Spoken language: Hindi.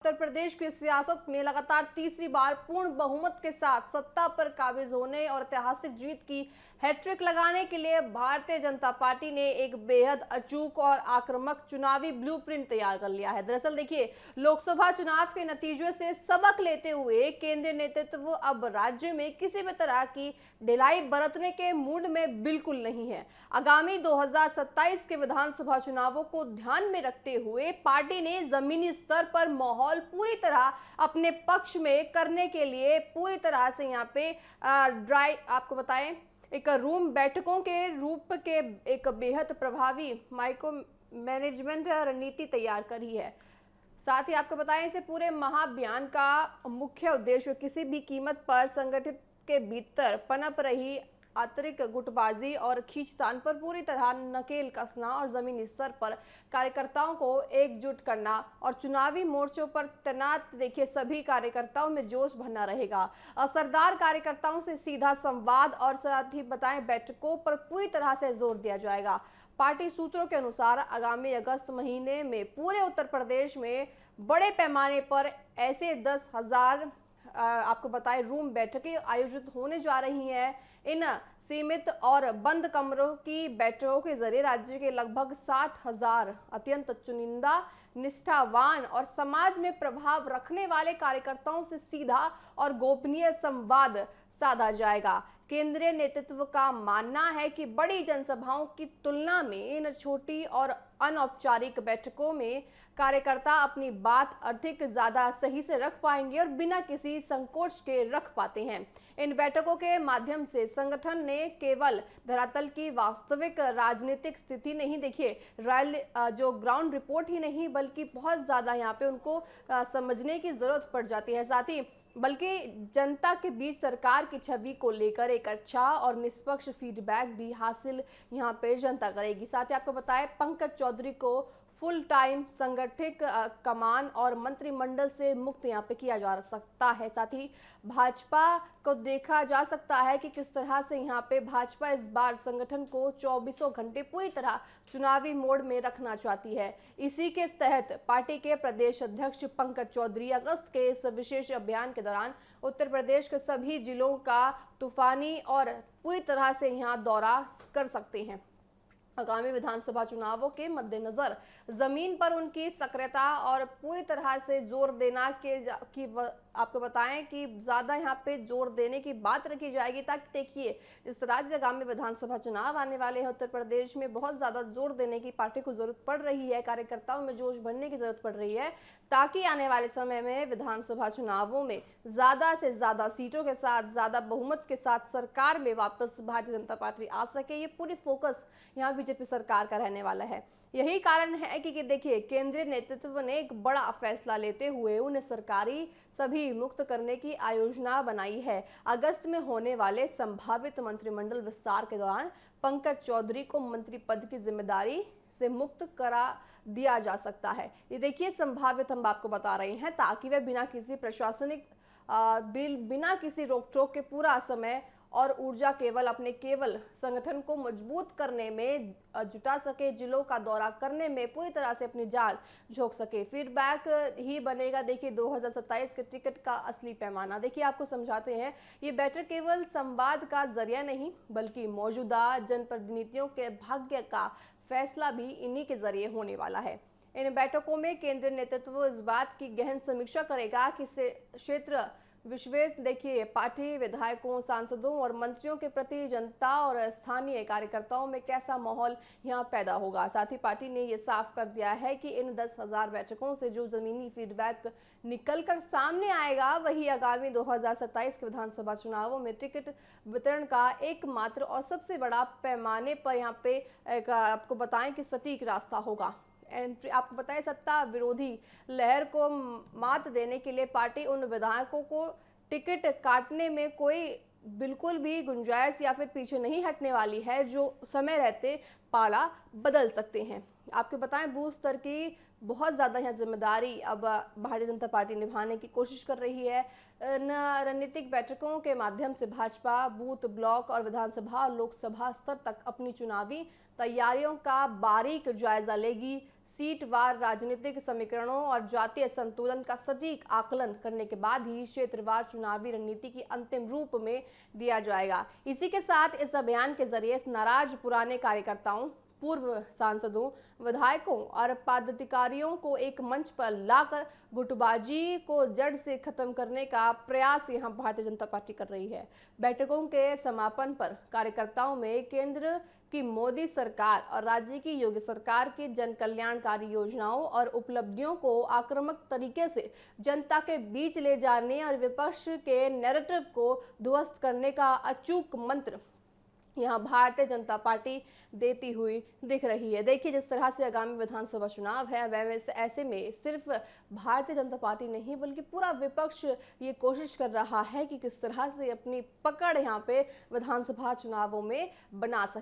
उत्तर प्रदेश की सियासत में लगातार तीसरी बार पूर्ण बहुमत के साथ सत्ता पर काबिज होने और ऐतिहासिक जीत की हैट्रिक लगाने के लिए भारतीय जनता पार्टी ने एक बेहद अचूक और आक्रामक चुनावी ब्लूप्रिंट तैयार कर लिया है। दरअसल देखिए, लोकसभा चुनाव के नतीजों से सबक लेते हुए केंद्रीय नेतृत्व अब राज्य में किसी भी तरह की ढिलाई बरतने के मूड में बिल्कुल नहीं है। आगामी 2027 के विधानसभा चुनावों को ध्यान में रखते हुए पार्टी ने जमीनी स्तर पर माहौल पूरी तरह अपने पक्ष में करने के लिए पूरी तरह से यहाँ पे आपको बताएं एक रूम बैठकों के रूप के एक बेहद प्रभावी माइक्रो मैनेजमेंट रणनीति तैयार करी है। साथ ही आपको बताएं, इसे पूरे महाअभियान का मुख्य उद्देश्य किसी भी कीमत पर संगठित के भीतर पनप रही आंतरिक गुटबाजी और खींचतान पर पूरी तरह नकेल कसना और जमीनी स्तर पर कार्यकर्ताओं को एकजुट करना और चुनावी मोर्चों पर तैनात देखिए सभी कार्यकर्ताओं में जोश भरना रहेगा। असरदार कार्यकर्ताओं से सीधा संवाद और साथ ही बताएं बैठकों पर पूरी तरह से जोर दिया जाएगा। पार्टी सूत्रों के अनुसार आगामी अगस्त महीने में पूरे उत्तर प्रदेश में बड़े पैमाने पर ऐसे 10,000 आपको बताएं रूम बैठकें आयोजित होने जा रही हैं। इन सीमित और बंद कमरों की बैठकों के जरिए राज्य के लगभग 60,000 अत्यंत चुनिंदा, निष्ठावान और समाज में प्रभाव रखने वाले कार्यकर्ताओं से सीधा और गोपनीय संवाद साधा जाएगा। केंद्रीय नेतृत्व का मानना है कि बड़ी जनसभाओं की तुलना में इन छोटी और अनौपचारिक बैठकों में कार्यकर्ता अपनी बात अधिक ज्यादा सही से रख पाएंगे और बिना किसी संकोच के रख पाते हैं। इन बैठकों के माध्यम से संगठन ने केवल धरातल की वास्तविक राजनीतिक स्थिति नहीं देखिए जो ग्राउंड रिपोर्ट ही नहीं बल्कि बहुत ज्यादा यहाँ पे उनको समझने की जरूरत पड़ जाती है। साथ ही बल्कि जनता के बीच सरकार की छवि को लेकर एक अच्छा और निष्पक्ष फीडबैक भी हासिल यहाँ पे जनता करेगी। साथ ही आपको बताएं, पंकज चौधरी को फुल टाइम संगठित कमान और मंत्रिमंडल से मुक्त यहाँ पे किया जा सकता है। साथ ही भाजपा को देखा जा सकता है कि किस तरह से यहाँ पे भाजपा इस बार संगठन को 24 घंटे पूरी तरह चुनावी मोड में रखना चाहती है। इसी के तहत पार्टी के प्रदेश अध्यक्ष पंकज चौधरी अगस्त के इस विशेष अभियान के दौरान उत्तर प्रदेश के सभी जिलों का तूफानी और पूरी तरह से यहाँ दौरा कर सकते हैं। आगामी विधानसभा चुनावों के मद्देनजर जमीन पर उनकी सक्रियता और पूरी तरह से जोर देना कि आपको बताएं कि ज्यादा यहाँ पे जोर देने की बात रखी जाएगी, ताकि देखिए जिस तरह से आगामी विधानसभा चुनाव आने वाले हैं उत्तर प्रदेश में बहुत ज्यादा जोर देने की पार्टी को जरूरत पड़ रही है, कार्यकर्ताओं में जोश भरने की जरूरत पड़ रही है, ताकि आने वाले समय में विधानसभा चुनावों में ज्यादा से ज्यादा सीटों के साथ ज्यादा बहुमत के साथ सरकार में वापस भारतीय जनता पार्टी आ सके। ये पूरी फोकस यहाँ बीजेपी सरकार का रहने वाला है। यही कारण है कि देखिए केंद्रीय नेतृत्व ने एक बड़ा फैसला लेते हुए उन्हें सरकारी सभी मुक्त करने की योजना बनाई है। अगस्त में होने वाले संभावित मंत्रिमंडल विस्तार के दौरान पंकज चौधरी को मंत्री पद की जिम्मेदारी से मुक्त करा दिया जा सकता है। ये देखिए संभावित हम आपको बता रहे हैं, ताकि वे बिना किसी प्रशासनिक बिना किसी रोक टोक के पूरा समय और ऊर्जा केवल संगठन को मजबूत करने में जुटा सके, जिलों का दौरा करने में पूरी तरह से अपनी जान झोंक सके। फीडबैक ही बनेगा देखिए 2027 के टिकट का असली पैमाना। देखिए आपको समझाते हैं, ये बैठक केवल संवाद का जरिया नहीं बल्कि मौजूदा जनप्रतिनिधियों के भाग्य का फैसला भी इन्हीं के जरिए होने वाला है। इन बैठकों में केंद्रीय नेतृत्व इस बात की गहन समीक्षा करेगा कि क्षेत्र विशेष देखिए पार्टी विधायकों, सांसदों और मंत्रियों के प्रति जनता और स्थानीय कार्यकर्ताओं में कैसा माहौल यहाँ पैदा होगा। साथ ही पार्टी ने ये साफ कर दिया है कि इन 10,000 बैठकों से जो जमीनी फीडबैक निकलकर सामने आएगा वही आगामी 2027 के विधानसभा चुनावों में टिकट वितरण का एकमात्र और सबसे बड़ा पैमाने पर यहाँ पे आपको बताएं कि सटीक रास्ता होगा। आपको बताएं, सत्ता विरोधी लहर को मात देने के लिए पार्टी उन विधायकों को टिकट काटने में कोई बिल्कुल भी गुंजाइश या फिर पीछे नहीं हटने वाली है, जो समय रहते पाला बदल सकते हैं। आपको बताएं, बूथ स्तर की बहुत ज़्यादा यहाँ जिम्मेदारी अब भारतीय जनता पार्टी निभाने की कोशिश कर रही है। रणनीतिक बैठकों के माध्यम से भाजपा बूथ, ब्लॉक और विधानसभा और लोकसभा स्तर तक अपनी चुनावी तैयारियों का बारीक जायजा लेगी। सीटवार राजनीतिक समीकरणों और जातीय संतुलन का सटीक आकलन करने के बाद ही क्षेत्रवार चुनावी रणनीति की अंतिम रूप में दिया जाएगा। इसी के साथ इस अभियान के जरिए नाराज पुराने कार्यकर्ताओं, पूर्व सांसदों, विधायकों और पदाधिकारियों को एक मंच पर लाकर गुटबाजी को जड़ से खत्म करने का प्रयास यहां भारतीय जनता पार्टी कर रही है। बैठकों के समापन पर कार्यकर्ताओं में केंद्र की मोदी सरकार और राज्य की योगी सरकार की जन कल्याणकारी योजनाओं और उपलब्धियों को आक्रामक तरीके से जनता के बीच ले जाने और विपक्ष के नैरेटिव को ध्वस्त करने का अचूक मंत्र यहाँ भारतीय जनता पार्टी देती हुई दिख रही है। देखिए, जिस तरह से आगामी विधानसभा चुनाव है, वह ऐसे में सिर्फ भारतीय जनता पार्टी नहीं बल्कि पूरा विपक्ष ये कोशिश कर रहा है कि किस तरह से अपनी पकड़ यहाँ पे विधानसभा चुनावों में बना सके।